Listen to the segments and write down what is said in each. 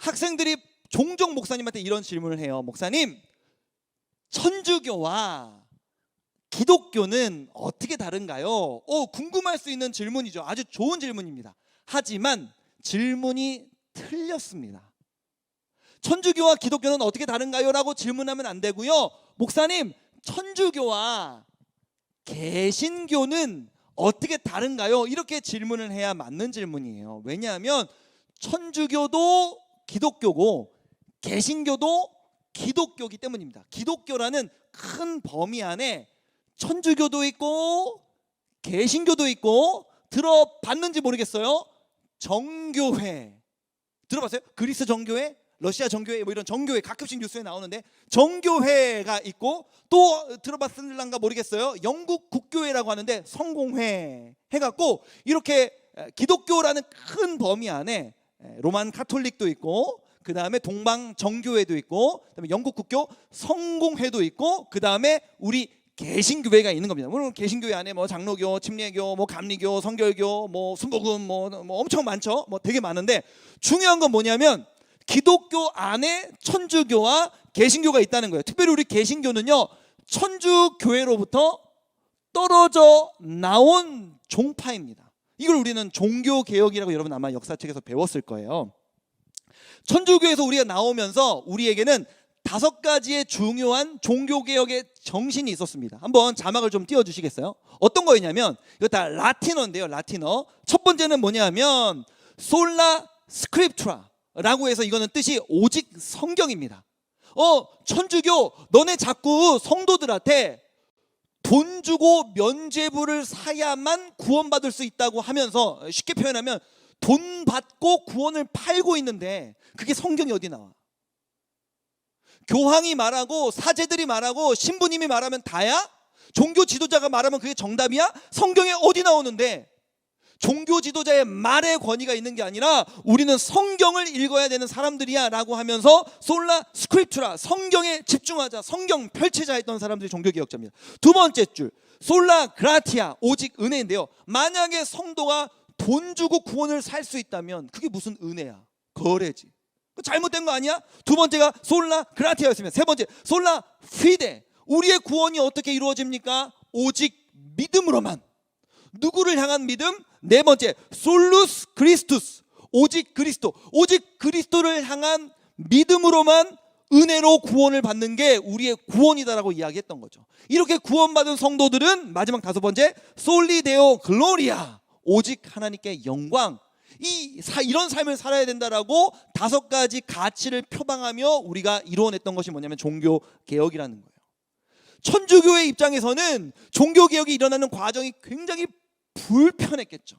학생들이 종종 목사님한테 이런 질문을 해요. 목사님, 천주교와 기독교는 어떻게 다른가요? 궁금할 수 있는 질문이죠. 아주 좋은 질문입니다. 하지만 질문이 틀렸습니다. 천주교와 기독교는 어떻게 다른가요? 라고 질문하면 안 되고요. 목사님, 천주교와 개신교는 어떻게 다른가요? 이렇게 질문을 해야 맞는 질문이에요. 왜냐하면 천주교도 기독교고 개신교도 기독교이기 때문입니다. 기독교라는 큰 범위 안에 천주교도 있고 개신교도 있고, 들어봤는지 모르겠어요. 정교회 들어봤어요? 그리스 정교회, 러시아 정교회, 뭐 이런 정교회 가끔씩 뉴스에 나오는데 정교회가 있고, 또 들어봤을란가 모르겠어요. 영국 국교회라고 하는데 성공회 해갖고, 이렇게 기독교라는 큰 범위 안에 로만 카톨릭도 있고, 그 다음에 동방 정교회도 있고, 그다음에 영국 국교 성공회도 있고, 그 다음에 우리 개신교회가 있는 겁니다. 물론 개신교회 안에 뭐 장로교, 침례교, 뭐 감리교, 성결교, 뭐 순복음, 뭐 엄청 많죠. 뭐 되게 많은데, 중요한 건 뭐냐면 기독교 안에 천주교와 개신교가 있다는 거예요. 특별히 우리 개신교는요, 천주교회로부터 떨어져 나온 종파입니다. 이걸 우리는 종교개혁이라고 여러분 아마 역사책에서 배웠을 거예요. 천주교에서 우리가 나오면서 우리에게는 5가지의 중요한 종교개혁의 정신이 있었습니다. 한번 자막을 좀 띄워주시겠어요? 어떤 거였냐면, 이거 다 라틴어인데요. 라틴어. 첫 번째는 뭐냐면 솔라 스크립투라 라고 해서, 이거는 뜻이 오직 성경입니다. 천주교, 너네 자꾸 성도들한테 돈 주고 면죄부를 사야만 구원받을 수 있다고 하면서, 쉽게 표현하면 돈 받고 구원을 팔고 있는데 그게 성경이 어디 나와? 교황이 말하고 사제들이 말하고 신부님이 말하면 다야? 종교 지도자가 말하면 그게 정답이야? 성경에 어디 나오는데? 종교 지도자의 말의 권위가 있는 게 아니라 우리는 성경을 읽어야 되는 사람들이야 라고 하면서 솔라 스크립투라, 성경에 집중하자, 성경 펼치자 했던 사람들이 종교개혁자입니다. 두 번째 줄 솔라 그라티아, 오직 은혜인데요, 만약에 성도가 돈 주고 구원을 살 수 있다면 그게 무슨 은혜야? 거래지. 잘못된 거 아니야? 두 번째가 솔라 그라티아였습니다. 세 번째 솔라 피데, 우리의 구원이 어떻게 이루어집니까? 오직 믿음으로만. 누구를 향한 믿음? 네 번째 솔루스 크리스투스, 오직 그리스도, 오직 그리스도를 향한 믿음으로만 은혜로 구원을 받는 게 우리의 구원이다라고 이야기했던 거죠. 이렇게 구원받은 성도들은 마지막 5번째 솔리데오 글로리아, 오직 하나님께 영광, 이런 삶을 살아야 된다라고 5가지 가치를 표방하며 우리가 이루어냈던 것이 뭐냐면 종교개혁이라는 거예요. 천주교의 입장에서는 종교개혁이 일어나는 과정이 굉장히 불편했겠죠.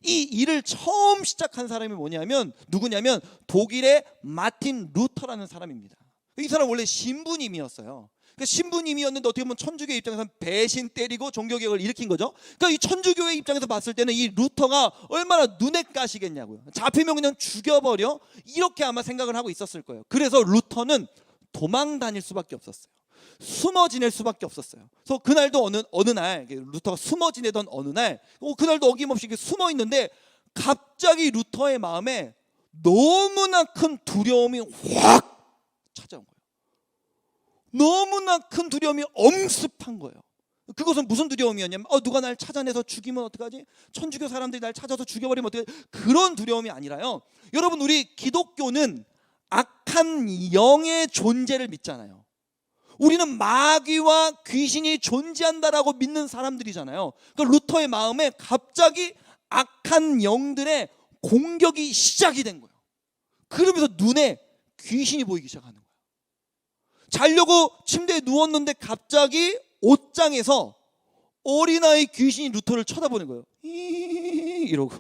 이 일을 처음 시작한 사람이 뭐냐면 누구냐면 독일의 마틴 루터라는 사람입니다. 이 사람 원래 신부님이었어요. 그러니까 신부님이었는데 어떻게 보면 천주교 입장에서는 배신 때리고 종교개혁을 일으킨 거죠. 그러니까 이 천주교의 입장에서 봤을 때는 이 루터가 얼마나 눈에 까시겠냐고요. 잡히면 그냥 죽여버려, 이렇게 아마 생각을 하고 있었을 거예요. 그래서 루터는 도망 다닐 수밖에 없었어요. 숨어 지낼 수밖에 없었어요. 그래서 그날도 어느 날 루터가 숨어 지내던 어느 날, 그날도 어김없이 숨어 있는데 갑자기 루터의 마음에 너무나 큰 두려움이 확 찾아온 거예요. 너무나 큰 두려움이 엄습한 거예요. 그것은 무슨 두려움이었냐면 누가 날 찾아내서 죽이면 어떡하지? 천주교 사람들이 날 찾아서 죽여버리면 어떡하지? 그런 두려움이 아니라요, 여러분 우리 기독교는 악한 영의 존재를 믿잖아요. 우리는 마귀와 귀신이 존재한다라고 믿는 사람들이잖아요. 그러니까 루터의 마음에 갑자기 악한 영들의 공격이 시작이 된 거예요. 그러면서 눈에 귀신이 보이기 시작하는 거예요. 자려고 침대에 누웠는데 갑자기 옷장에서 어린아이 귀신이 루터를 쳐다보는 거예요. 이러고.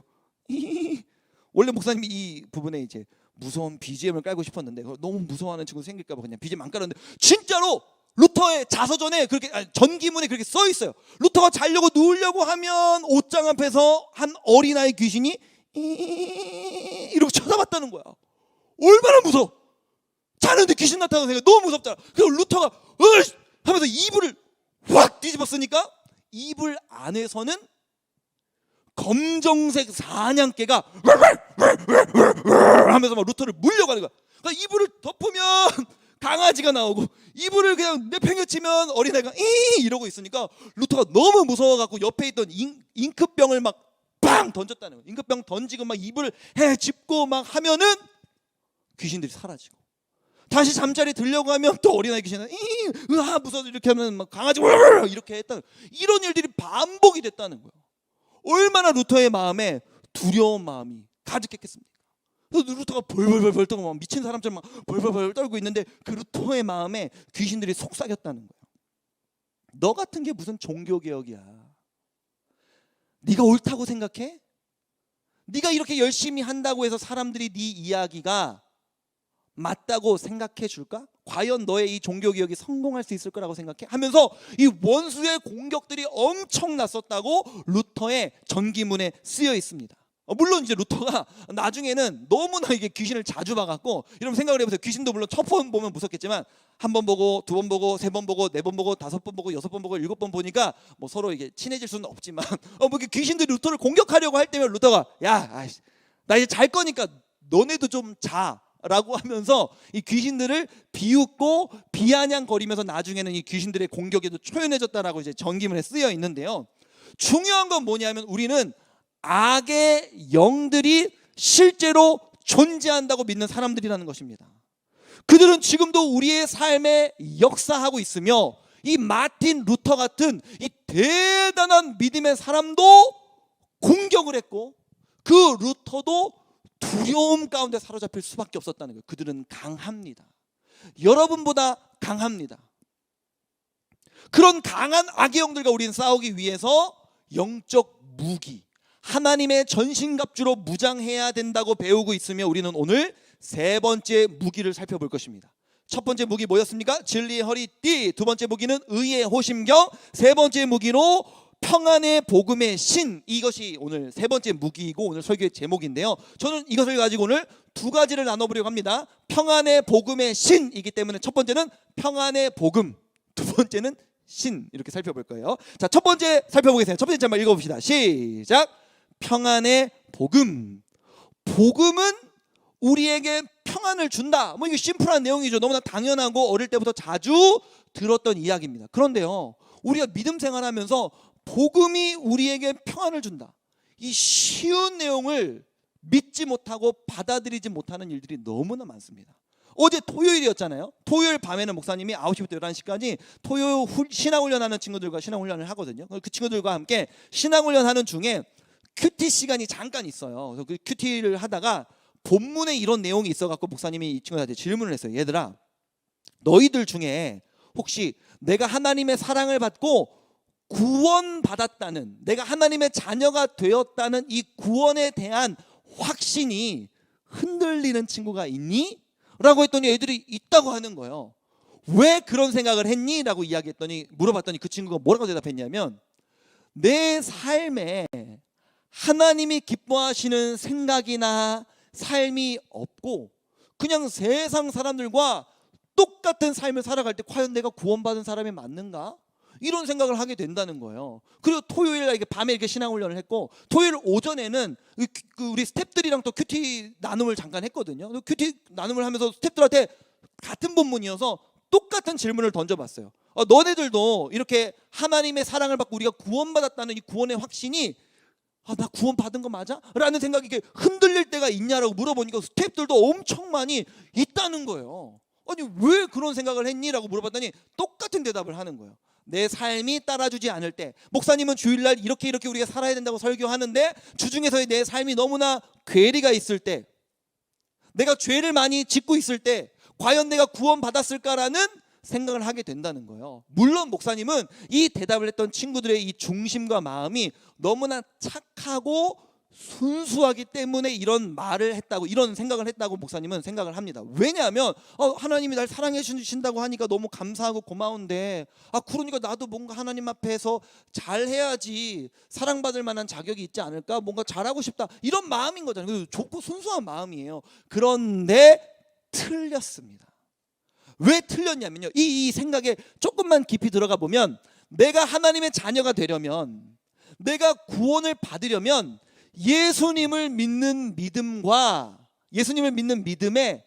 원래 목사님이 이 부분에 이제 무서운 BGM을 깔고 싶었는데 너무 무서워하는 친구 생길까 봐 그냥 BGM 안 깔았는데, 진짜로 루터의 자서전에 그렇게, 전기문에 그렇게 써 있어요. 루터가 자려고 누우려고 하면 옷장 앞에서 한 어린아이 귀신이 이러고 쳐다봤다는 거야. 얼마나 무서워. 자는데 귀신 나타나서 생각, 너무 무섭잖아. 그래서 루터가 으이 하면서 이불을 확 뒤집어 쓰니까 이불 안에서는 검정색 사냥개가 하면서 막 루터를 물려가는 거야. 그러니까 이불을 덮으면 강아지가 나오고 이불을 그냥 내팽개치면 어린애가 이러고 있으니까 루터가 너무 무서워갖고 옆에 있던 잉크병을 막 빵 던졌다는 거예요. 잉크병 던지고 막 이불 짚고 막 하면은 귀신들이 사라지고, 다시 잠자리 들려고 하면 또 어린아이 귀신은 으아 무서워 이렇게 하면 막 강아지 이렇게 했다는, 이런 일들이 반복이 됐다는 거예요. 얼마나 루터의 마음에 두려운 마음이 가득했겠습니까? 그래서 루터가 벌벌벌 떨고 막 미친 사람처럼 막 벌벌벌 떨고 있는데 그 루터의 마음에 귀신들이 속삭였다는 거예요. 너 같은 게 무슨 종교개혁이야? 네가 옳다고 생각해? 네가 이렇게 열심히 한다고 해서 사람들이 네 이야기가 맞다고 생각해 줄까? 과연 너의 이 종교개혁이 성공할 수 있을 거라고 생각해? 하면서 이 원수의 공격들이 엄청났었다고 루터의 전기문에 쓰여 있습니다. 물론 이제 루터가 나중에는 너무나 이게 귀신을 자주 봐갖고, 여러분 생각을 해보세요. 귀신도 물론 첫 번 보면 무섭겠지만 한 번 보고 두 번 보고 세 번 보고 네 번 보고 다섯 번 보고 여섯 번 보고 일곱 번 보니까 뭐 서로 이게 친해질 수는 없지만 뭐 귀신들이 루터를 공격하려고 할 때면 루터가 나 이제 잘 거니까 너네도 좀 자라고 하면서 이 귀신들을 비웃고 비아냥거리면서 나중에는 이 귀신들의 공격에도 초연해졌다라고 이제 전기문에 쓰여 있는데요. 중요한 건 뭐냐면 우리는 악의 영들이 실제로 존재한다고 믿는 사람들이라는 것입니다. 그들은 지금도 우리의 삶에 역사하고 있으며, 이 마틴 루터 같은 이 대단한 믿음의 사람도 공격을 했고 그 루터도 두려움 가운데 사로잡힐 수밖에 없었다는 거예요. 그들은 강합니다. 여러분보다 강합니다. 그런 강한 악의 영들과 우리는 싸우기 위해서 영적 무기, 하나님의 전신갑주로 무장해야 된다고 배우고 있으며, 우리는 오늘 세 번째 무기를 살펴볼 것입니다. 첫 번째 무기 뭐였습니까? 진리의 허리띠. 두 번째 무기는 의의 호심경. 세 번째 무기로 평안의 복음의 신. 이것이 오늘 세 번째 무기이고 오늘 설교의 제목인데요. 저는 이것을 가지고 오늘 두 가지를 나눠보려고 합니다. 평안의 복음의 신이기 때문에 첫 번째는 평안의 복음, 두 번째는 신, 이렇게 살펴볼 거예요. 자, 첫 번째 살펴보겠습니다. 첫 번째 한번 읽어봅시다. 시작. 평안의 복음. 복음은 우리에게 평안을 준다. 뭐 이게 심플한 내용이죠. 너무나 당연하고 어릴 때부터 자주 들었던 이야기입니다. 그런데요, 우리가 믿음 생활하면서 복음이 우리에게 평안을 준다, 이 쉬운 내용을 믿지 못하고 받아들이지 못하는 일들이 너무나 많습니다. 어제 토요일이었잖아요. 토요일 밤에는 목사님이 9시부터 11시까지 토요 신앙훈련하는 친구들과 신앙훈련을 하거든요. 그 친구들과 함께 신앙훈련하는 중에 큐티 시간이 잠깐 있어요. 그래서 그 큐티를 하다가 본문에 이런 내용이 있어갖고 목사님이 이 친구들한테 질문을 했어요. 얘들아, 너희들 중에 혹시 내가 하나님의 사랑을 받고 구원받았다는, 내가 하나님의 자녀가 되었다는 이 구원에 대한 확신이 흔들리는 친구가 있니? 라고 했더니 애들이 있다고 하는 거예요. 왜 그런 생각을 했니? 라고 이야기했더니, 물어봤더니 그 친구가 뭐라고 대답했냐면, 내 삶에 하나님이 기뻐하시는 생각이나 삶이 없고 그냥 세상 사람들과 똑같은 삶을 살아갈 때 과연 내가 구원받은 사람이 맞는가? 이런 생각을 하게 된다는 거예요. 그리고 토요일 날 밤에 이렇게 신앙훈련을 했고, 토요일 오전에는 우리 스태프들이랑 또 큐티 나눔을 잠깐 했거든요. 큐티 나눔을 하면서 스태프들한테 같은 본문이어서 똑같은 질문을 던져봤어요. 너네들도 이렇게 하나님의 사랑을 받고 우리가 구원받았다는 이 구원의 확신이 나 구원 받은 거 맞아? 라는 생각이 이렇게 흔들릴 때가 있냐라고 물어보니까 스태프들도 엄청 많이 있다는 거예요. 아니 왜 그런 생각을 했니? 라고 물어봤더니 똑같은 대답을 하는 거예요. 내 삶이 따라주지 않을 때, 목사님은 주일날 이렇게 우리가 살아야 된다고 설교하는데 주중에서의 내 삶이 너무나 괴리가 있을 때, 내가 죄를 많이 짓고 있을 때 과연 내가 구원받았을까라는 생각을 하게 된다는 거예요. 물론 목사님은 이 대답을 했던 친구들의 이 중심과 마음이 너무나 착하고 순수하기 때문에 이런 말을 했다고, 이런 생각을 했다고 목사님은 생각을 합니다. 왜냐하면 하나님이 날 사랑해 주신다고 하니까 너무 감사하고 고마운데, 그러니까 나도 뭔가 하나님 앞에서 잘해야지 사랑받을 만한 자격이 있지 않을까, 뭔가 잘하고 싶다, 이런 마음인 거잖아요. 좋고 순수한 마음이에요. 그런데 틀렸습니다. 왜 틀렸냐면요, 이 생각에 조금만 깊이 들어가 보면, 내가 하나님의 자녀가 되려면, 내가 구원을 받으려면 예수님을 믿는 믿음과 예수님을 믿는 믿음에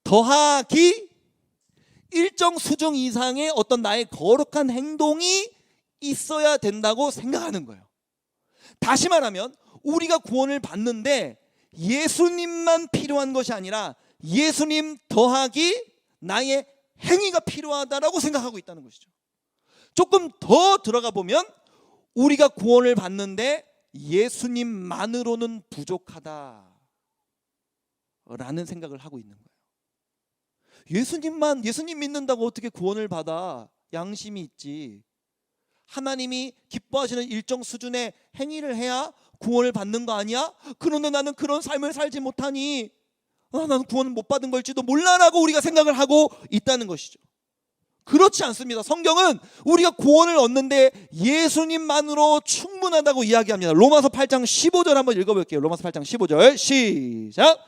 더하기 일정 수준 이상의 어떤 나의 거룩한 행동이 있어야 된다고 생각하는 거예요. 다시 말하면 우리가 구원을 받는데 예수님만 필요한 것이 아니라 예수님 더하기 나의 행위가 필요하다라고 생각하고 있다는 것이죠. 조금 더 들어가 보면 우리가 구원을 받는데 예수님만으로는 부족하다라는 생각을 하고 있는 거예요. 예수님 믿는다고 어떻게 구원을 받아? 양심이 있지. 하나님이 기뻐하시는 일정 수준의 행위를 해야 구원을 받는 거 아니야? 그런데 나는 그런 삶을 살지 못하니 나는 구원을 못 받은 걸지도 몰라라고 우리가 생각을 하고 있다는 것이죠. 그렇지 않습니다. 성경은 우리가 구원을 얻는데 예수님만으로 충분하다고 이야기합니다. 로마서 8장 15절 한번 읽어볼게요. 로마서 8장 15절 시작.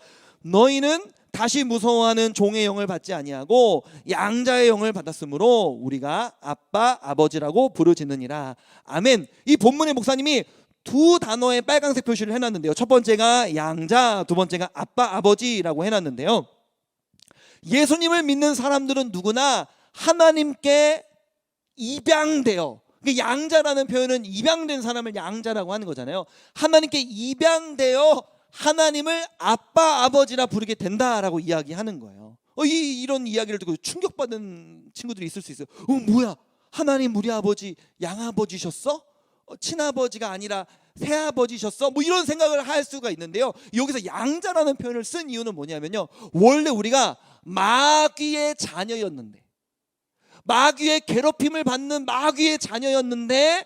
너희는 다시 무서워하는 종의 영을 받지 아니하고 양자의 영을 받았으므로 우리가 아빠 아버지라고 부르짖느니라. 아멘. 이 본문의 목사님이 두 단어의 빨간색 표시를 해놨는데요. 첫 번째가 양자, 두 번째가 아빠 아버지라고 해놨는데요. 예수님을 믿는 사람들은 누구나 하나님께 입양되어, 양자라는 표현은 입양된 사람을 양자라고 하는 거잖아요. 하나님께 입양되어 하나님을 아빠 아버지라 부르게 된다라고 이야기하는 거예요. 이런 이야기를 듣고 충격받은 친구들이 있을 수 있어요. 뭐야, 하나님 우리 아버지 양아버지셨어? 친아버지가 아니라 새아버지셨어? 뭐 이런 생각을 할 수가 있는데요. 여기서 양자라는 표현을 쓴 이유는 뭐냐면요, 원래 우리가 마귀의 자녀였는데, 마귀의 괴롭힘을 받는 마귀의 자녀였는데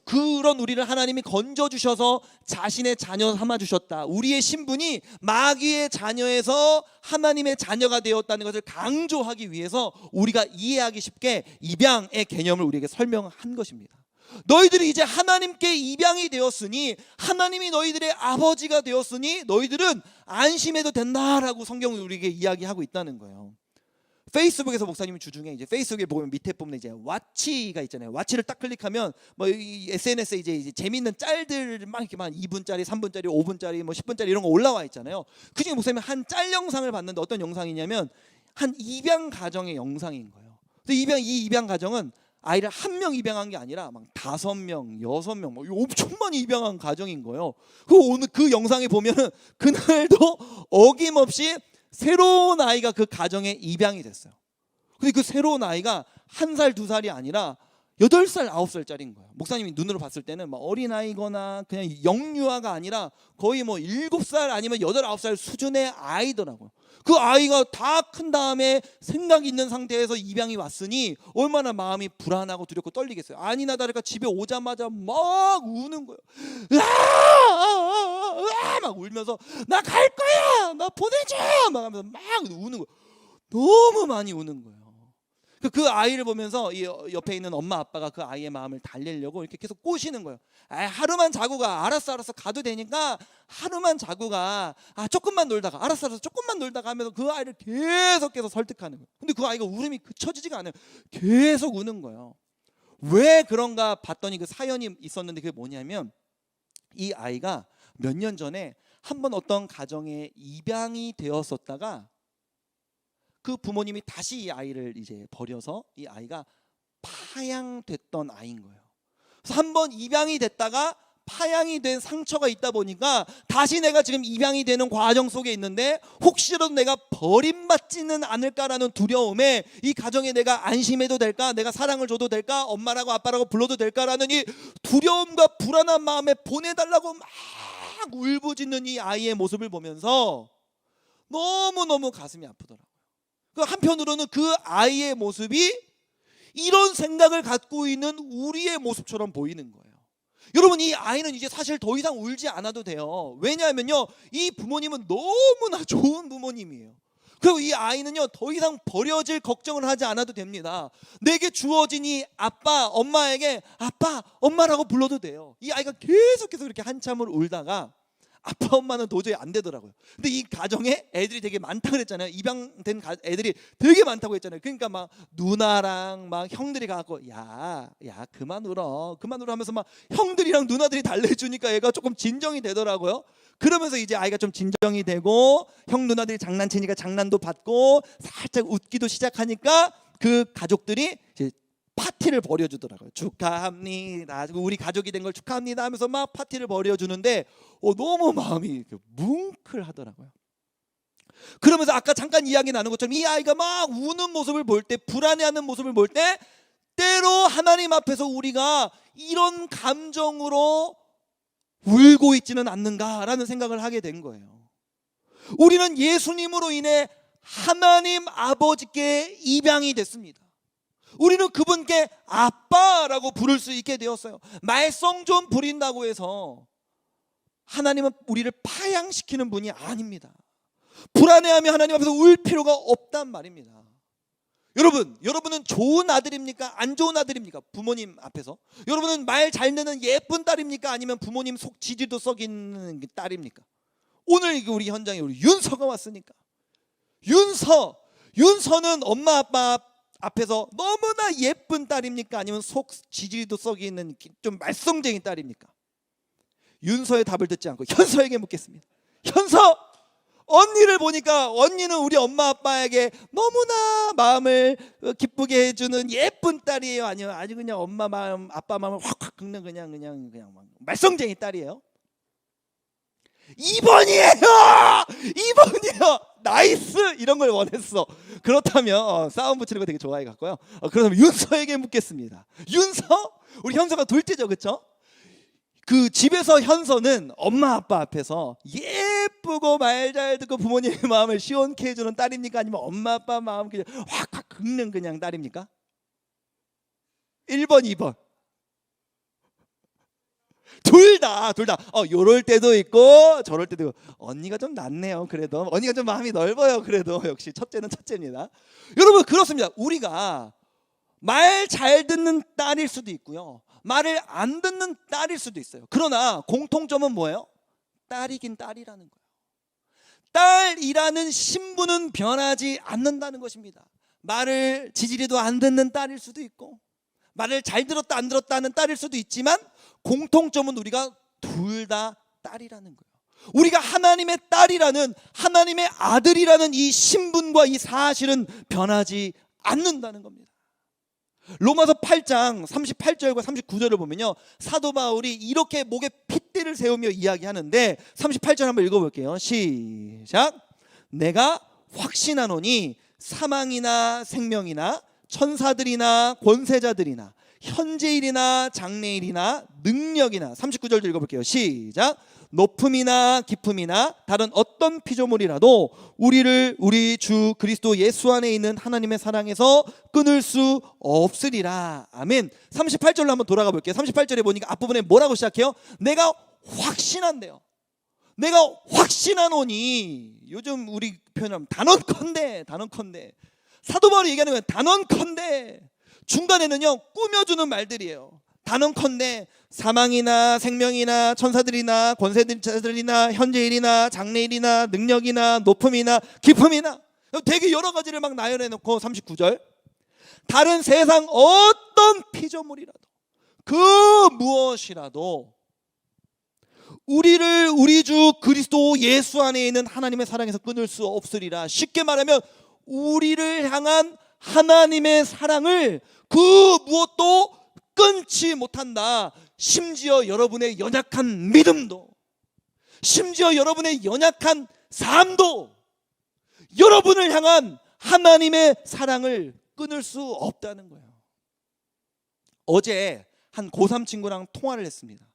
그런 우리를 하나님이 건져주셔서 자신의 자녀 삼아주셨다. 우리의 신분이 마귀의 자녀에서 하나님의 자녀가 되었다는 것을 강조하기 위해서 우리가 이해하기 쉽게 입양의 개념을 우리에게 설명한 것입니다. 너희들이 이제 하나님께 입양이 되었으니, 하나님이 너희들의 아버지가 되었으니 너희들은 안심해도 된다라고 성경은 우리에게 이야기하고 있다는 거예요. 페이스북에서 목사님이 주중에 이제 페이스북에 보면 밑에 보면 이제 왓치가 있잖아요. 왓치를 딱 클릭하면 뭐 이 SNS에 이제 재미있는 짤들 막 이렇게 막 2분짜리, 3분짜리, 5분짜리, 뭐 10분짜리 이런 거 올라와 있잖아요. 그중에 목사님이 한 짤 영상을 봤는데 어떤 영상이냐면 한 입양 가정의 영상인 거예요. 근데 이 입양 가정은 아이를 한 명 입양한 게 아니라 막 5명, 6명, 뭐 엄청 많이 입양한 가정인 거예요. 오늘 그 영상에 보면은 그날도 어김없이 새로운 아이가 그 가정에 입양이 됐어요. 근데 그 새로운 아이가 1살, 2살이 아니라 8살, 9살짜리인 거예요. 목사님이 눈으로 봤을 때는 막 어린아이거나 그냥 영유아가 아니라 거의 뭐 7살 아니면 8, 9살 수준의 아이더라고요. 그 아이가 다 큰 다음에 생각이 있는 상태에서 입양이 왔으니 얼마나 마음이 불안하고 두렵고 떨리겠어요. 아니나 다를까 집에 오자마자 막 우는 거예요. 막 울면서 나 갈 거야, 나 보내줘 막 하면서 막 우는 거예요. 너무 많이 우는 거예요. 그 아이를 보면서 이 옆에 있는 엄마 아빠가 그 아이의 마음을 달래려고 이렇게 계속 꼬시는 거예요. 하루만 자고 가. 알았어 가도 되니까 하루만 자고 가. 조금만 놀다가. 알았어 조금만 놀다가 하면서 그 아이를 계속해서 설득하는 거예요. 근데 그 아이가 울음이 그쳐지지가 않아요. 계속 우는 거예요. 왜 그런가 봤더니 그 사연이 있었는데 그게 뭐냐면, 이 아이가 몇 년 전에 한번 어떤 가정에 입양이 되었었다가 그 부모님이 다시 이 아이를 이제 버려서 이 아이가 파양됐던 아이인 거예요. 그래서 한번 입양이 됐다가 파양이 된 상처가 있다 보니까 다시 내가 지금 입양이 되는 과정 속에 있는데 혹시라도 내가 버림받지는 않을까라는 두려움에 이 가정에 내가 안심해도 될까, 내가 사랑을 줘도 될까, 엄마라고 아빠라고 불러도 될까라는 이 두려움과 불안한 마음에 보내달라고 막 울부짖는 이 아이의 모습을 보면서 너무너무 가슴이 아프더라고요. 한편으로는 그 아이의 모습이 이런 생각을 갖고 있는 우리의 모습처럼 보이는 거예요. 여러분, 이 아이는 이제 사실 더 이상 울지 않아도 돼요. 왜냐하면요, 이 부모님은 너무나 좋은 부모님이에요. 그리고 이 아이는요, 더 이상 버려질 걱정을 하지 않아도 됩니다. 내게 주어진 이 아빠, 엄마에게 아빠, 엄마라고 불러도 돼요. 이 아이가 계속해서 이렇게 한참을 울다가 아빠 엄마는 도저히 안 되더라고요. 근데 이 가정에 애들이 되게 많다 그랬잖아요. 입양된 애들이 되게 많다고 했잖아요. 그러니까 막 누나랑 막 형들이 가고 야 그만 울어 하면서 막 형들이랑 누나들이 달래주니까 애가 조금 진정이 되더라고요. 그러면서 이제 아이가 좀 진정이 되고 형 누나들이 장난치니까 장난도 받고 살짝 웃기도 시작하니까 그 가족들이 이제 파티를 벌여주더라고요. 축하합니다. 우리 가족이 된 걸 축하합니다 하면서 막 파티를 벌여주는데 너무 마음이 뭉클하더라고요. 그러면서 아까 잠깐 이야기 나눈 것처럼 이 아이가 막 우는 모습을 볼 때, 불안해하는 모습을 볼 때 때로 하나님 앞에서 우리가 이런 감정으로 울고 있지는 않는가라는 생각을 하게 된 거예요. 우리는 예수님으로 인해 하나님 아버지께 입양이 됐습니다. 우리는 그분께 아빠라고 부를 수 있게 되었어요. 말썽 좀 부린다고 해서 하나님은 우리를 파양시키는 분이 아닙니다. 불안해하며 하나님 앞에서 울 필요가 없단 말입니다. 여러분은 좋은 아들입니까? 안 좋은 아들입니까? 부모님 앞에서. 여러분은 말 잘 듣는 예쁜 딸입니까? 아니면 부모님 속 지지도 썩이는 딸입니까? 오늘 우리 현장에 우리 윤서가 왔으니까 윤서는 엄마 아빠 앞에서 너무나 예쁜 딸입니까? 아니면 속 지지도 썩이는 좀 말썽쟁이 딸입니까? 윤서의 답을 듣지 않고 현서에게 묻겠습니다. 현서, 언니를 보니까 언니는 우리 엄마 아빠에게 너무나 마음을 기쁘게 해주는 예쁜 딸이에요? 아니요, 아주 그냥 엄마 마음, 아빠 마음을 확확 긁는 그냥 말썽쟁이 딸이에요? 2번이에요. 나이스! 이런 걸 원했어. 그렇다면 싸움 붙이는 거 되게 좋아해 갖고요. 그렇다면 윤서에게 묻겠습니다. 윤서? 우리 현서가 둘째죠, 그렇죠? 그 집에서 현서는 엄마 아빠 앞에서 예쁘고 말 잘 듣고 부모님의 마음을 시원케 해주는 딸입니까? 아니면 엄마 아빠 마음 그냥 확확 긁는 그냥 딸입니까? 1번, 2번. 둘 다. 요럴 때도 있고 저럴 때도 있고. 언니가 좀 낫네요. 그래도 언니가 좀 마음이 넓어요. 그래도 역시 첫째는 첫째입니다. 여러분, 그렇습니다. 우리가 말 잘 듣는 딸일 수도 있고요, 말을 안 듣는 딸일 수도 있어요. 그러나 공통점은 뭐예요? 딸이긴 딸이라는 거예요. 딸이라는 신분은 변하지 않는다는 것입니다. 말을 지지리도 안 듣는 딸일 수도 있고 말을 잘 들었다 안 들었다 하는 딸일 수도 있지만 공통점은 우리가 둘 다 딸이라는 거예요. 우리가 하나님의 딸이라는, 하나님의 아들이라는 이 신분과 이 사실은 변하지 않는다는 겁니다. 로마서 8장 38절과 39절을 보면요, 사도 바울이 이렇게 목에 핏대를 세우며 이야기하는데 38절 한번 읽어볼게요. 시작. 내가 확신하노니 사망이나 생명이나 천사들이나 권세자들이나 현재일이나 장래일이나 능력이나, 39절도 읽어볼게요. 시작. 높음이나 깊음이나 다른 어떤 피조물이라도 우리를 우리 주 그리스도 예수 안에 있는 하나님의 사랑에서 끊을 수 없으리라. 아멘. 38절로 한번 돌아가 볼게요. 38절에 보니까 앞부분에 뭐라고 시작해요? 내가 확신한대요. 내가 확신하노니, 요즘 우리 표현하면 단언컨대. 사도 바울이 얘기하는 건 단언컨대. 중간에는요 꾸며주는 말들이에요. 단언컨대 사망이나 생명이나 천사들이나 권세자들이나 현재일이나 장래일이나 능력이나 높음이나 깊음이나, 되게 여러 가지를 막 나열해 놓고 39절, 다른 세상 어떤 피조물이라도 그 무엇이라도 우리를 우리 주 그리스도 예수 안에 있는 하나님의 사랑에서 끊을 수 없으리라. 쉽게 말하면 우리를 향한 하나님의 사랑을 그 무엇도 끊지 못한다. 심지어 여러분의 연약한 믿음도, 심지어 여러분의 연약한 삶도 여러분을 향한 하나님의 사랑을 끊을 수 없다는 거예요. 어제 한 고3 친구랑 통화를 했습니다.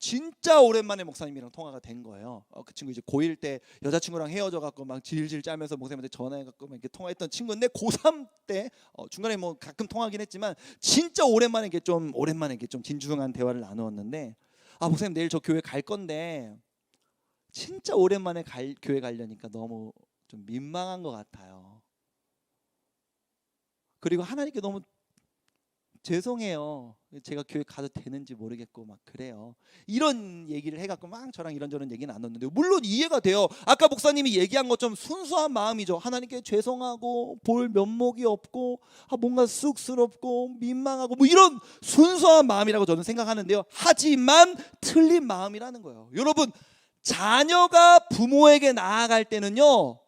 진짜 오랜만에 목사님이랑 통화가 된 거예요. 그 친구 이제 고1 때 여자친구랑 헤어져 갖고 막 질질 짜면서 목사님한테 전화해 갖고 막 이렇게 통화했던 친구인데, 고3 때 중간에 뭐 가끔 통화하긴 했지만 진짜 오랜만에 이게 좀 진중한 대화를 나누었는데, 목사님 내일 저 교회 갈 건데 진짜 오랜만에 교회 가려니까 너무 좀 민망한 것 같아요. 그리고 하나님께 너무 죄송해요. 제가 교회 가도 되는지 모르겠고 막 그래요. 이런 얘기를 해갖고 막 저랑 이런저런 얘기 나눴는데 물론 이해가 돼요. 아까 목사님이 얘기한 것처럼 순수한 마음이죠. 하나님께 죄송하고 볼 면목이 없고 뭔가 쑥스럽고 민망하고 뭐 이런 순수한 마음이라고 저는 생각하는데요. 하지만 틀린 마음이라는 거예요. 여러분, 자녀가 부모에게 나아갈 때는요,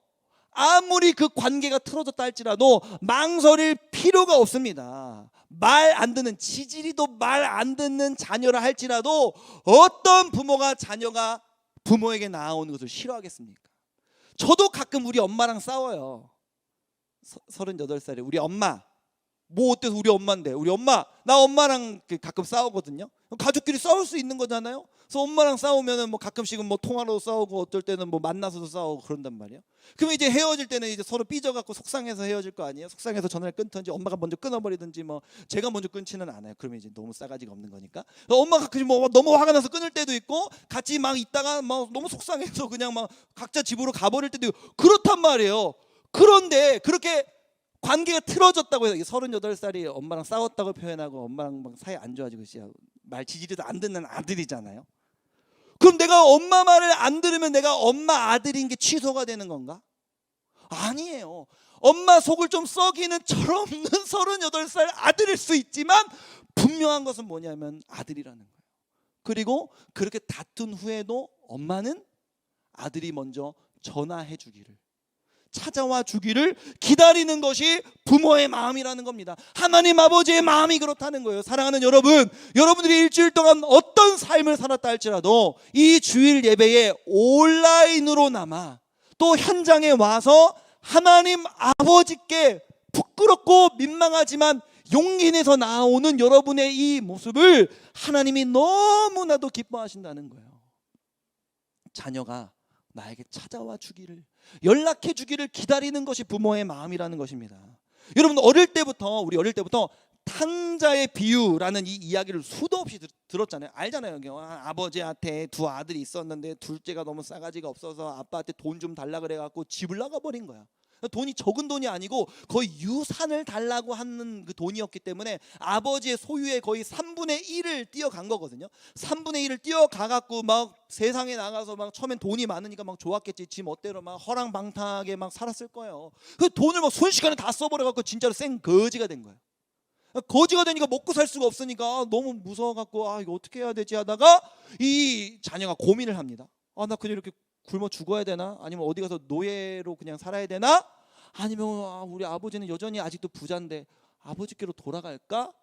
아무리 그 관계가 틀어졌다 할지라도 망설일 필요가 없습니다. 말 안 듣는, 지지리도 말 안 듣는 자녀라 할지라도 어떤 부모가 자녀가 부모에게 나아오는 것을 싫어하겠습니까? 저도 가끔 우리 엄마랑 싸워요. 38살에 우리 엄마, 뭐 어때서 우리 엄마인데, 우리 엄마, 나 엄마랑 가끔 싸우거든요. 가족끼리 싸울 수 있는 거잖아요. 그래서 엄마랑 싸우면은 뭐 가끔씩은 뭐 통화로 싸우고 어떨 때는 뭐 만나서도 싸우고 그런단 말이에요. 그러면 이제 헤어질 때는 이제 서로 삐져갖고 속상해서 헤어질 거 아니에요. 속상해서 전화를 끊든지 엄마가 먼저 끊어버리든지 뭐 제가 먼저 끊지는 않아요. 그러면 이제 너무 싸가지가 없는 거니까. 엄마가 가끔 뭐 너무 화가 나서 끊을 때도 있고, 같이 막 있다가 막 너무 속상해서 그냥 막 각자 집으로 가버릴 때도 있고 그렇단 말이에요. 그런데 그렇게 관계가 틀어졌다고 해서 38살이 엄마랑 싸웠다고 표현하고 엄마랑 막 사이 안 좋아지고 말 지지리도 안 듣는 아들이잖아요. 그럼 내가 엄마 말을 안 들으면 내가 엄마 아들인 게 취소가 되는 건가? 아니에요. 엄마 속을 좀 썩이는 철없는 38살 아들일 수 있지만 분명한 것은 뭐냐면 아들이라는 거예요. 그리고 그렇게 다툰 후에도 엄마는 아들이 먼저 전화해 주기를, 찾아와 주기를 기다리는 것이 부모의 마음이라는 겁니다. 하나님 아버지의 마음이 그렇다는 거예요. 사랑하는 여러분, 여러분들이 일주일 동안 어떤 삶을 살았다 할지라도 이 주일 예배에 온라인으로나마 또 현장에 와서 하나님 아버지께 부끄럽고 민망하지만 용기 내서 나오는 여러분의 이 모습을 하나님이 너무나도 기뻐하신다는 거예요. 자녀가 나에게 찾아와 주기를, 연락해 주기를 기다리는 것이 부모의 마음이라는 것입니다. 여러분, 우리 어릴 때부터 탕자의 비유라는 이 이야기를 수도 없이 들었잖아요. 알잖아요. 아버지한테 두 아들이 있었는데 둘째가 너무 싸가지가 없어서 아빠한테 돈 좀 달라 그래갖고 집을 나가버린 거야. 돈이 적은 돈이 아니고 거의 유산을 달라고 하는 그 돈이었기 때문에 아버지의 소유의 거의 3분의 1을 뛰어간 거거든요. 3분의 1을 뛰어가갖고 막 세상에 나가서 막 처음엔 돈이 많으니까 막 좋았겠지. 지 멋대로 막 허랑방탕하게 막 살았을 거예요. 그 돈을 막 순식간에 다 써버려갖고 진짜로 생 거지가 된 거예요. 거지가 되니까 먹고 살 수가 없으니까 너무 무서워갖고 이거 어떻게 해야 되지 하다가 이 자녀가 고민을 합니다. 나 그냥 이렇게 굶어 죽어야 되나? 아니면 어디 가서 노예로 그냥 살아야 되나? 아니면 우리 아버지는 여전히 아직도 부자인데 아버지께로 돌아갈까?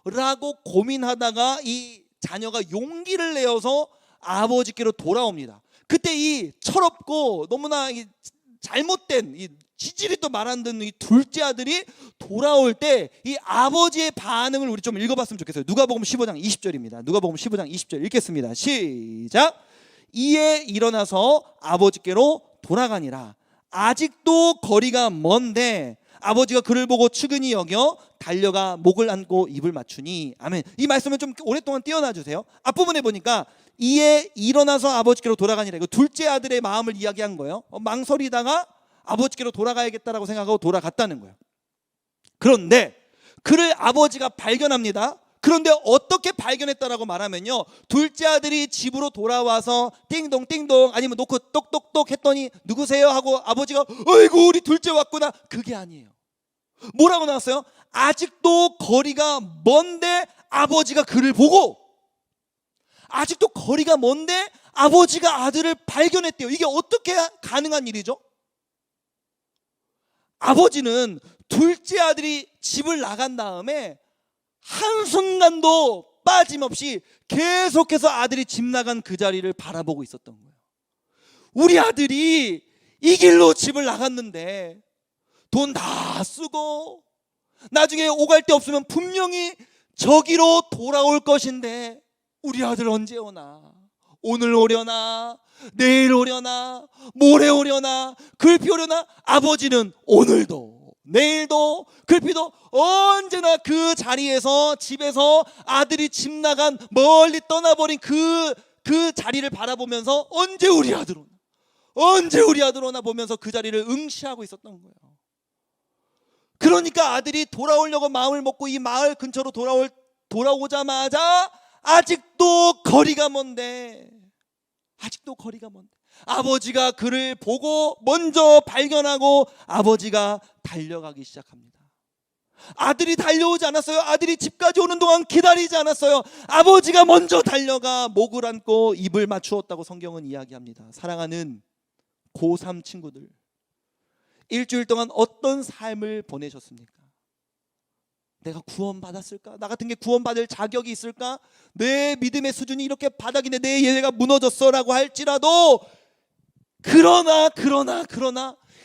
라고 고민하다가 이 자녀가 용기를 내어서 아버지께로 돌아옵니다. 그때 이 철없고 너무나 잘못된 이 지지리도 말 안 듣는 이 둘째 아들이 돌아올 때 이 아버지의 반응을 우리 좀 읽어봤으면 좋겠어요. 누가복음 15장 20절입니다. 누가복음 15장 20절 읽겠습니다. 시작. 이에 일어나서 아버지께로 돌아가니라. 아직도 거리가 먼데 아버지가 그를 보고 측은히 여겨 달려가 목을 안고 입을 맞추니. 아멘. 이 말씀을 좀 오랫동안 띄어놔 주세요. 앞부분에 보니까 이에 일어나서 아버지께로 돌아가니라. 이거 둘째 아들의 마음을 이야기한 거예요. 망설이다가 아버지께로 돌아가야겠다라고 생각하고 돌아갔다는 거예요. 그런데 그를 아버지가 발견합니다. 그런데 어떻게 발견했다라고 말하면요, 둘째 아들이 집으로 돌아와서 띵동 띵동 아니면 놓고 똑똑똑 했더니 누구세요 하고 아버지가 어이구 우리 둘째 왔구나, 그게 아니에요. 뭐라고 나왔어요? 아직도 거리가 먼데 아버지가 그를 보고, 아직도 거리가 먼데 아버지가 아들을 발견했대요. 이게 어떻게 가능한 일이죠? 아버지는 둘째 아들이 집을 나간 다음에 한순간도 빠짐없이 계속해서 아들이 집 나간 그 자리를 바라보고 있었던 거예요. 우리 아들이 이 길로 집을 나갔는데 돈 다 쓰고 나중에 오갈 데 없으면 분명히 저기로 돌아올 것인데 우리 아들 언제 오나? 오늘 오려나? 내일 오려나? 모레 오려나? 글피 오려나? 아버지는 오늘도 내일도 글피도 언제나 그 자리에서, 집에서 아들이 집 나간 멀리 떠나버린 그 자리를 바라보면서 언제 우리 아들 오나, 언제 우리 아들 오나 보면서 그 자리를 응시하고 있었던 거예요. 그러니까 아들이 돌아오려고 마음을 먹고 이 마을 근처로 돌아오자마자 아직도 거리가 먼데, 아직도 거리가 먼데 아버지가 그를 보고 먼저 발견하고 아버지가 달려가기 시작합니다. 아들이 달려오지 않았어요. 아들이 집까지 오는 동안 기다리지 않았어요. 아버지가 먼저 달려가 목을 안고 입을 맞추었다고 성경은 이야기합니다. 사랑하는 고3 친구들, 일주일 동안 어떤 삶을 보내셨습니까? 내가 구원받았을까? 나 같은 게 구원받을 자격이 있을까? 내 믿음의 수준이 이렇게 바닥인데 내 예배가 무너졌어 라고 할지라도, 그러나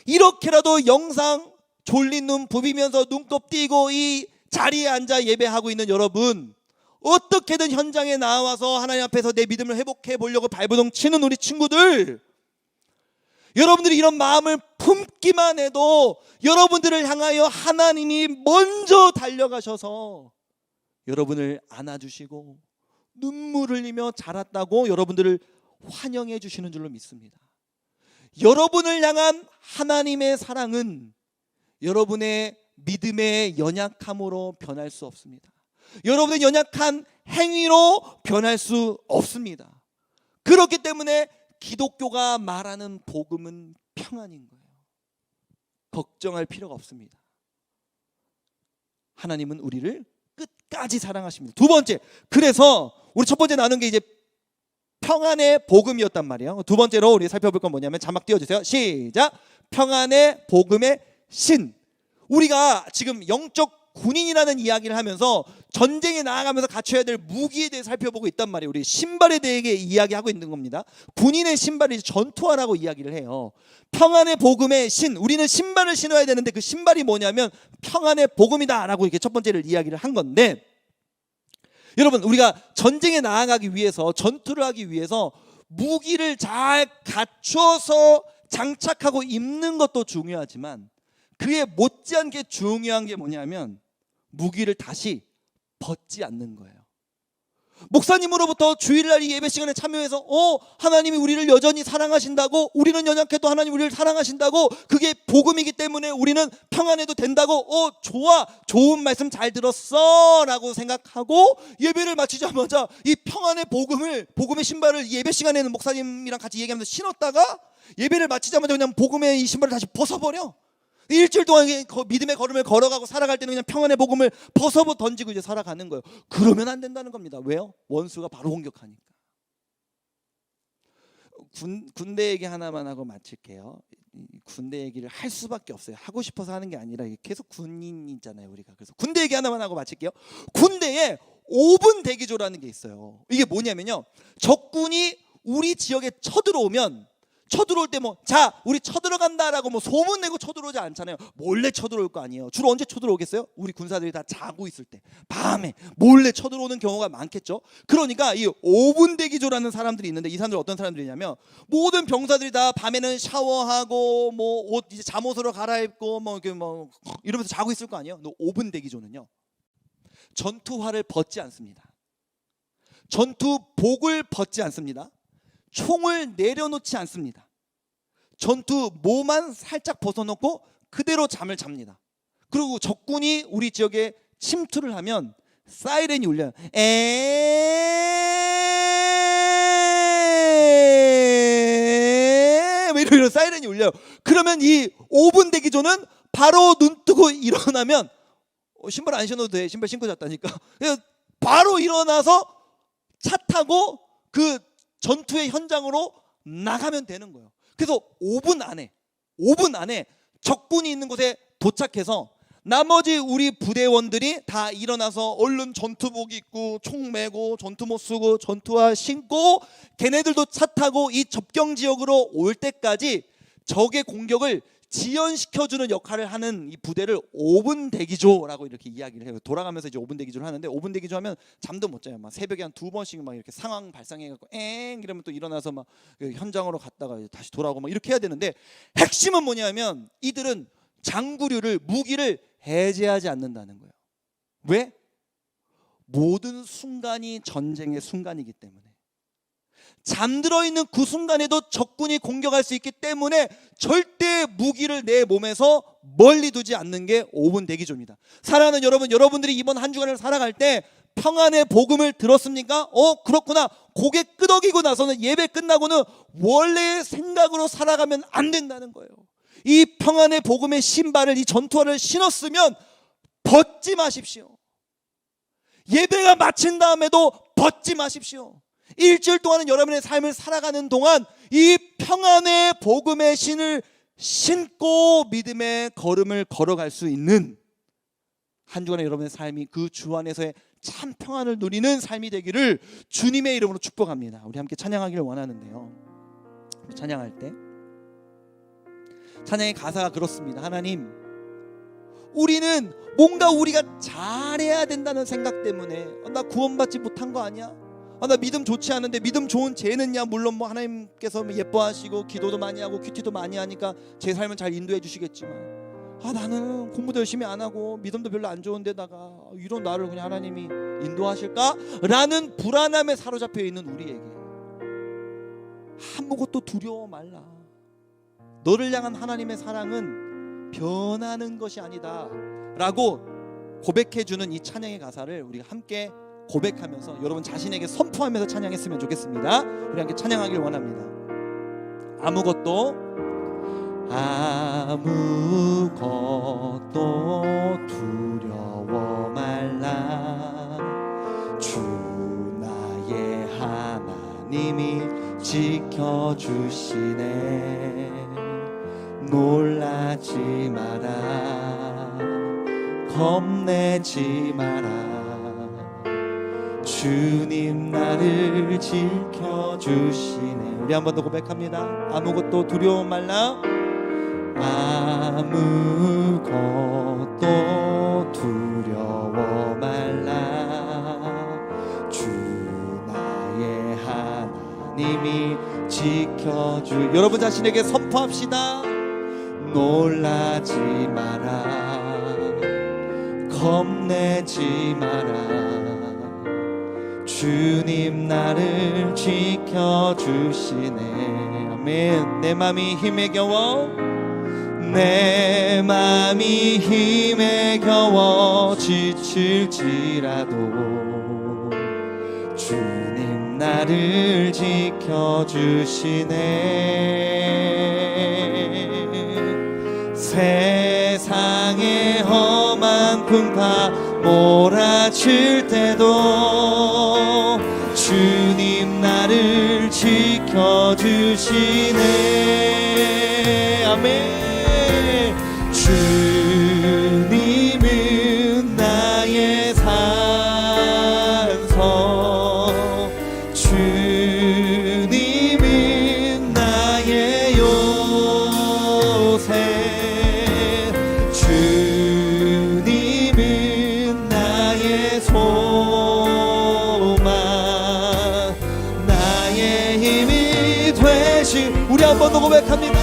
이렇게라도 영상 졸린 눈 부비면서 눈곱 띄고 이 자리에 앉아 예배하고 있는 여러분, 어떻게든 현장에 나와서 하나님 앞에서 내 믿음을 회복해 보려고 발버둥 치는 우리 친구들, 여러분들이 이런 마음을 품기만 해도 여러분들을 향하여 하나님이 먼저 달려가셔서 여러분을 안아주시고 눈물 흘리며 자랐다고 여러분들을 환영해 주시는 줄로 믿습니다. 여러분을 향한 하나님의 사랑은 여러분의 믿음의 연약함으로 변할 수 없습니다. 여러분의 연약한 행위로 변할 수 없습니다. 그렇기 때문에 기독교가 말하는 복음은 평안인 거예요. 걱정할 필요가 없습니다. 하나님은 우리를 끝까지 사랑하십니다. 두 번째, 그래서 우리 첫 번째 나눈 게 이제 평안의 복음이었단 말이에요. 두 번째로 우리 살펴볼 건 뭐냐면, 자막 띄워주세요. 시작. 평안의 복음의 신. 우리가 지금 영적 군인이라는 이야기를 하면서 전쟁에 나아가면서 갖춰야 될 무기에 대해 살펴보고 있단 말이에요. 우리 신발에 대해 이야기하고 있는 겁니다. 군인의 신발이 전투화라고 이야기를 해요. 평안의 복음의 신, 우리는 신발을 신어야 되는데 그 신발이 뭐냐면 평안의 복음이다 라고 이렇게 첫 번째를 이야기를 한 건데, 여러분, 우리가 전쟁에 나아가기 위해서, 전투를 하기 위해서 무기를 잘 갖춰서 장착하고 입는 것도 중요하지만 그에 못지않게 중요한 게 뭐냐면 무기를 다시 벗지 않는 거예요. 목사님으로부터 주일날 이 예배 시간에 참여해서 하나님이 우리를 여전히 사랑하신다고, 우리는 연약해도 하나님 우리를 사랑하신다고, 그게 복음이기 때문에 우리는 평안해도 된다고, 좋은 말씀 잘 들었어 라고 생각하고 예배를 마치자마자 이 평안의 복음의 신발을 예배 시간에는 목사님이랑 같이 얘기하면서 신었다가 예배를 마치자마자 그냥 복음의 이 신발을 다시 벗어버려. 일주일 동안 믿음의 걸음을 걸어가고 살아갈 때는 그냥 평안의 복음을 벗어버 던지고 이제 살아가는 거예요. 그러면 안 된다는 겁니다. 왜요? 원수가 바로 공격하니까. 군대 얘기 하나만 하고 마칠게요. 군대 얘기를 할 수밖에 없어요. 하고 싶어서 하는 게 아니라 계속 군인이잖아요, 우리가. 그래서 군대 얘기 하나만 하고 마칠게요. 군대에 5분 대기조라는 게 있어요. 이게 뭐냐면요, 적군이 우리 지역에 쳐들어올 때 우리 쳐들어간다라고 소문 내고 쳐들어오지 않잖아요. 몰래 쳐들어올 거 아니에요. 주로 언제 쳐들어오겠어요? 우리 군사들이 다 자고 있을 때, 밤에 몰래 쳐들어오는 경우가 많겠죠. 그러니까 이 5분 대기조라는 사람들이 있는데, 이 사람들 어떤 사람들이냐면 모든 병사들이 다 밤에는 샤워하고 옷 이제 잠옷으로 갈아입고 이러면서 자고 있을 거 아니에요. 5분 대기조는요, 전투화를 벗지 않습니다. 전투복을 벗지 않습니다. 총을 내려놓지 않습니다. 전투모만 살짝 벗어놓고 그대로 잠을 잡니다. 그리고 적군이 우리 지역에 침투를 하면 사이렌이 울려요. 이런 사이렌이 울려요. 그러면 이 5분 대기조는 바로 눈 뜨고 일어나면 신발 안 신어도 돼. 신발 신고 잤다니까. 바로 일어나서 차 타고 그 전투의 현장으로 나가면 되는 거예요. 그래서 5분 안에 적군이 있는 곳에 도착해서 나머지 우리 부대원들이 다 일어나서 얼른 전투복 입고 총 메고 전투모 쓰고 전투화 신고 걔네들도 차 타고 이 접경 지역으로 올 때까지 적의 공격을 지연시켜주는 역할을 하는 이 부대를 5분 대기조라고 이렇게 이야기를 해요. 돌아가면서 이제 5분 대기조를 하는데, 5분 대기조 하면 잠도 못 자요. 막 새벽에 한 2번씩 막 이렇게 상황 발상해갖고 이러면 또 일어나서 막 현장으로 갔다가 다시 돌아오고 막 이렇게 해야 되는데, 핵심은 뭐냐면 이들은 장구류를, 무기를 해제하지 않는다는 거예요. 왜? 모든 순간이 전쟁의 순간이기 때문에. 잠들어 있는 그 순간에도 적군이 공격할 수 있기 때문에 절대 무기를 내 몸에서 멀리 두지 않는 게 5분 대기조입니다. 사랑하는 여러분, 여러분들이 이번 한 주간을 살아갈 때 평안의 복음을 들었습니까? 그렇구나. 고개 끄덕이고 나서는 예배 끝나고는 원래의 생각으로 살아가면 안 된다는 거예요. 이 평안의 복음의 신발을, 이 전투화를 신었으면 벗지 마십시오. 예배가 마친 다음에도 벗지 마십시오. 일주일 동안은 여러분의 삶을 살아가는 동안 이 평안의 복음의 신을 신고 믿음의 걸음을 걸어갈 수 있는 한 주간의 여러분의 삶이 그 주 안에서의 참 평안을 누리는 삶이 되기를 주님의 이름으로 축복합니다. 우리 함께 찬양하기를 원하는데요, 찬양할 때 찬양의 가사가 그렇습니다. 하나님, 우리는 뭔가 우리가 잘해야 된다는 생각 때문에 나 구원받지 못한 거 아니야? 나 믿음 좋지 않은데 믿음 좋은 쟤는야, 물론 뭐 하나님께서 예뻐하시고 기도도 많이 하고 큐티도 많이 하니까 제 삶을 잘 인도해 주시겠지만 나는 공부도 열심히 안 하고 믿음도 별로 안 좋은데다가 이런 나를 그냥 하나님이 인도하실까? 라는 불안함에 사로잡혀 있는 우리에게 아무것도 두려워 말라. 너를 향한 하나님의 사랑은 변하는 것이 아니다 라고 고백해주는 이 찬양의 가사를 우리가 함께 고백하면서 여러분 자신에게 선포하면서 찬양했으면 좋겠습니다. 우리 함께 찬양하길 원합니다. 아무것도 두려워 말라. 주 나의 하나님이 지켜주시네. 놀라지 마라. 겁내지 마라. 주님 나를 지켜주시네. 우리 한 번 더 고백합니다. 아무것도 두려워 말라. 아무것도 두려워 말라. 주 나의 하나님이 지켜주. 여러분 자신에게 선포합시다. 놀라지 마라. 겁내지 마라. 주님 나를 지켜주시네. 아멘. 내 맘이 힘에 겨워, 내 맘이 힘에 겨워 지칠지라도 주님 나를 지켜주시네. 세상의 험한 풍파 몰아칠 때도 주님 나를 지켜주시네. 아멘. 주님은 나의 산성, 주님은 나의 요새, 주님은 나의 소망, 나의 힘이 되시. 우리 한 번 더 고백합니다.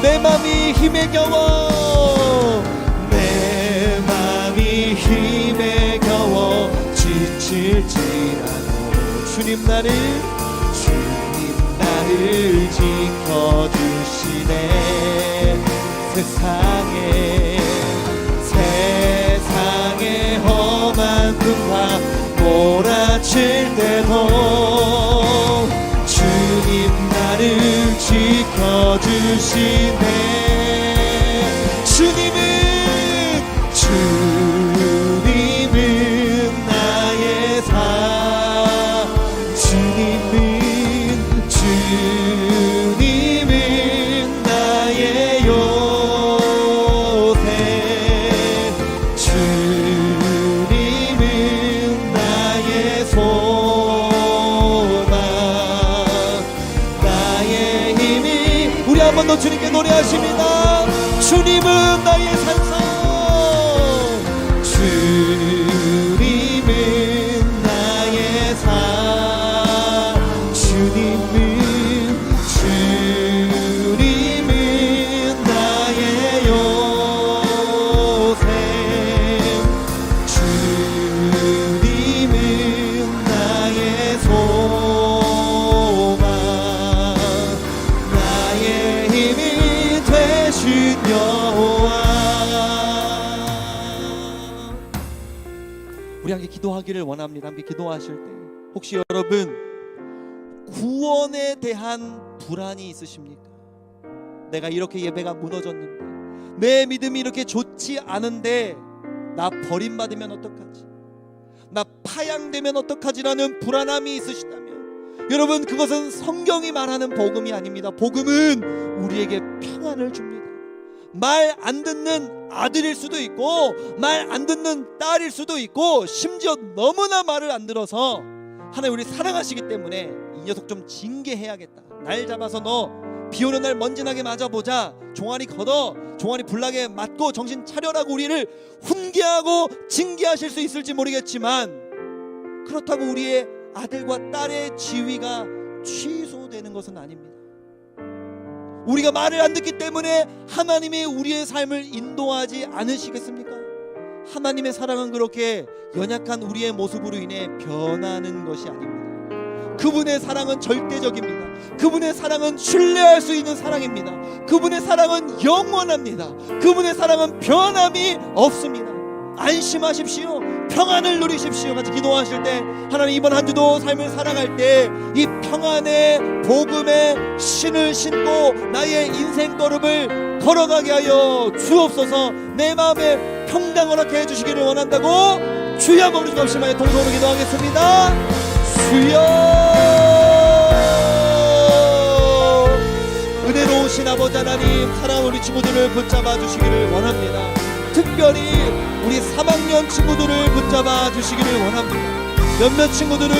내 맘이 힘에 겨워, 내 맘이 힘에 겨워 지칠지라도 주님 나를 지켜주시네. 세상에 험한 풍파 몰아칠 때도 주님 나를 지켜주시네. 주님은 나의 산, 주님은 나의 요새, 주님은 나의 소망, 나의 힘이. 우리 한 번 더 주님께 노래하십니다. 주님은 나의 산성, 주님은 나의 산, 주님은 나의 요새, 주님은 나의 소망, 우리 함께 기도하기를 원합니다. 함께 기도하실 때 혹시 여러분 구원에 대한 불안이 있으십니까? 내가 이렇게 예배가 무너졌는데, 내 믿음이 이렇게 좋지 않은데 나 버림받으면 어떡하지? 나 파양되면 어떡하지라는 불안함이 있으시다면, 여러분 그것은 성경이 말하는 복음이 아닙니다. 복음은 우리에게 평안을 줍니다. 말 안 듣는 아들일 수도 있고 말 안 듣는 딸일 수도 있고, 심지어 너무나 말을 안 들어서 하나님 우리 사랑하시기 때문에 이 녀석 좀 징계해야겠다, 날 잡아서 너 비오는 날 먼지나게 맞아보자, 종아리 걷어, 종아리 불나게 맞고 정신 차려라고 우리를 훈계하고 징계하실 수 있을지 모르겠지만, 그렇다고 우리의 아들과 딸의 지위가 취소되는 것은 아닙니다. 우리가 말을 안 듣기 때문에 하나님이 우리의 삶을 인도하지 않으시겠습니까? 하나님의 사랑은 그렇게 연약한 우리의 모습으로 인해 변하는 것이 아닙니다. 그분의 사랑은 절대적입니다. 그분의 사랑은 신뢰할 수 있는 사랑입니다. 그분의 사랑은 영원합니다. 그분의 사랑은 변함이 없습니다. 안심하십시오. 평안을 누리십시오. 같이 기도하실 때 하나님 이번 한 주도 삶을 살아갈 때 이 평안의 복음의 신을 신고 나의 인생 걸음을 걸어가게 하여 주옵소서. 내 마음에 평강 허락해 주시기를 원한다고 주여 한번 우리 없이만 동성으로 기도하겠습니다. 주여, 은혜로우신 아버지 하나님, 사랑하는 우리 친구들을 붙잡아 주시기를 원합니다. 특별히 우리 3학년 친구들을 붙잡아 주시기를 원합니다. 몇몇 친구들은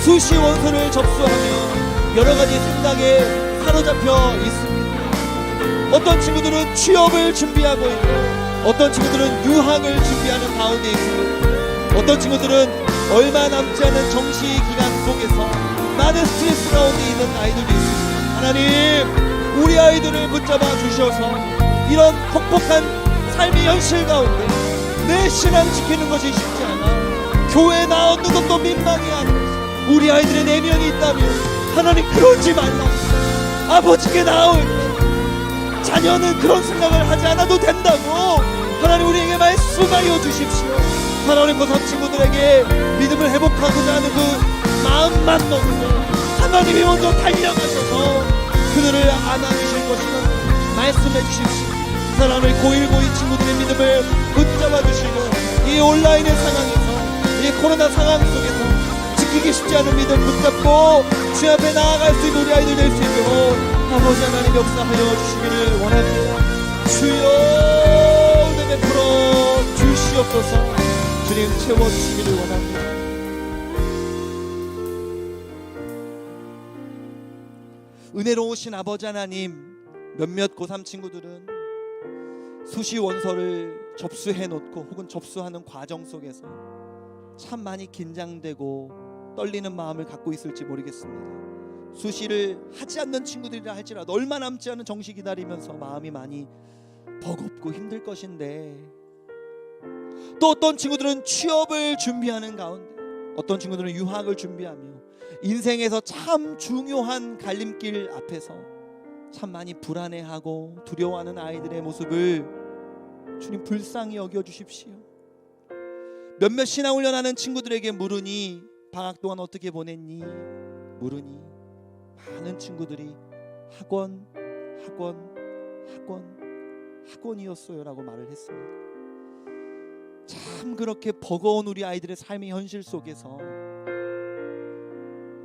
수시 원서를 접수하며 여러가지 생각에 사로잡혀 있습니다. 어떤 친구들은 취업을 준비하고 있고, 어떤 친구들은 유학을 준비하는 가운데 있습니다. 어떤 친구들은 얼마 남지 않은 정시 기간 속에서 많은 스트레스 가운데 있는 아이들도 있습니다. 하나님, 우리 아이들을 붙잡아 주셔서 이런 폭폭한 삶의 현실 가운데 내 신앙 지키는 것이 쉽지 않아 교회에 나오는 것도 민망해 하는 것이 우리 아이들의 내면이 있다면, 하나님 그러지 말라. 아버지께 나올 때 자녀는 그런 생각을 하지 않아도 된다고 하나님 우리에게 말씀하여 주십시오. 하나님 고3 친구들에게 믿음을 회복하고자 하는 그 마음만 먹으면 하나님이 먼저 달려가셔서 그들을 안아주실 것이라고 말씀해 주십시오. 사랑하는 고1, 고2 친구들의 믿음을 붙잡아 주시고, 이 온라인의 상황에서, 이 코로나 상황 속에서 지키기 쉽지 않은 믿음 붙잡고 주 앞에 나아갈 수 있는 우리 아이들 될 수 있도록 아버지 하나님 역사하여 주시기를 원합니다. 주여, 은혜 베풀어 주시옵소서. 주님 채워주시기를 원합니다. 은혜로우신 아버지 하나님, 몇몇 고3 친구들은 수시 원서를 접수해 놓고 혹은 접수하는 과정 속에서 참 많이 긴장되고 떨리는 마음을 갖고 있을지 모르겠습니다. 수시를 하지 않는 친구들이라 할지라도 얼마 남지 않은 정시 기다리면서 마음이 많이 버겁고 힘들 것인데, 또 어떤 친구들은 취업을 준비하는 가운데, 어떤 친구들은 유학을 준비하며 인생에서 참 중요한 갈림길 앞에서 참 많이 불안해하고 두려워하는 아이들의 모습을 주님 불쌍히 여겨주십시오. 몇몇 신앙훈련하는 친구들에게 물으니 방학 동안 어떻게 보냈니? 물으니 많은 친구들이 학원이었어요 라고 말을 했습니다. 참 그렇게 버거운 우리 아이들의 삶의 현실 속에서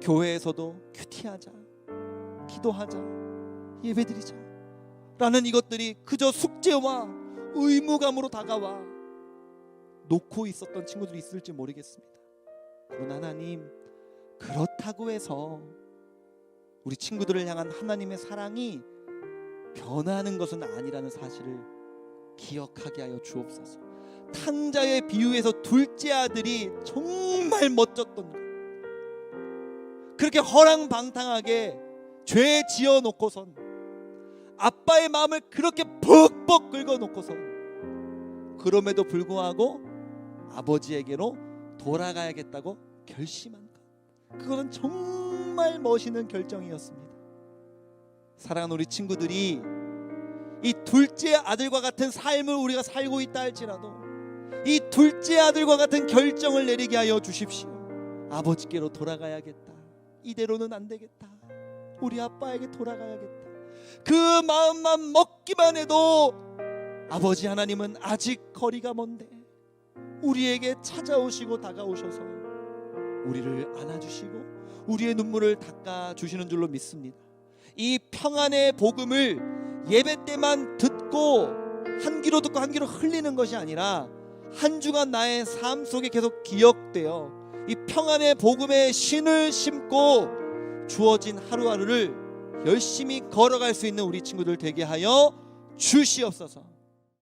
교회에서도 큐티하자, 기도하자, 예배드리자 라는 이것들이 그저 숙제와 의무감으로 다가와 놓고 있었던 친구들이 있을지 모르겠습니다. 그러나 하나님, 그렇다고 해서 우리 친구들을 향한 하나님의 사랑이 변하는 것은 아니라는 사실을 기억하게 하여 주옵소서. 탕자의 비유에서 둘째 아들이 정말 멋졌던 것, 그렇게 허랑방탕하게 죄 지어놓고선 아빠의 마음을 그렇게 벅벅 긁어놓고선 그럼에도 불구하고 아버지에게로 돌아가야겠다고 결심한 것, 그거는 정말 멋있는 결정이었습니다. 사랑하는 우리 친구들이 이 둘째 아들과 같은 삶을 우리가 살고 있다 할지라도, 이 둘째 아들과 같은 결정을 내리게 하여 주십시오. 아버지께로 돌아가야겠다. 이대로는 안 되겠다. 우리 아빠에게 돌아가야겠다. 그 마음만 먹기만 해도 아버지 하나님은 아직 거리가 먼데 우리에게 찾아오시고 다가오셔서 우리를 안아주시고 우리의 눈물을 닦아주시는 줄로 믿습니다. 이 평안의 복음을 예배 때만 듣고 한 귀로 듣고 한 귀로 흘리는 것이 아니라 한 주간 나의 삶 속에 계속 기억되어 이 평안의 복음의 신을 심고 주어진 하루하루를 열심히 걸어갈 수 있는 우리 친구들 되게 하여 주시옵소서.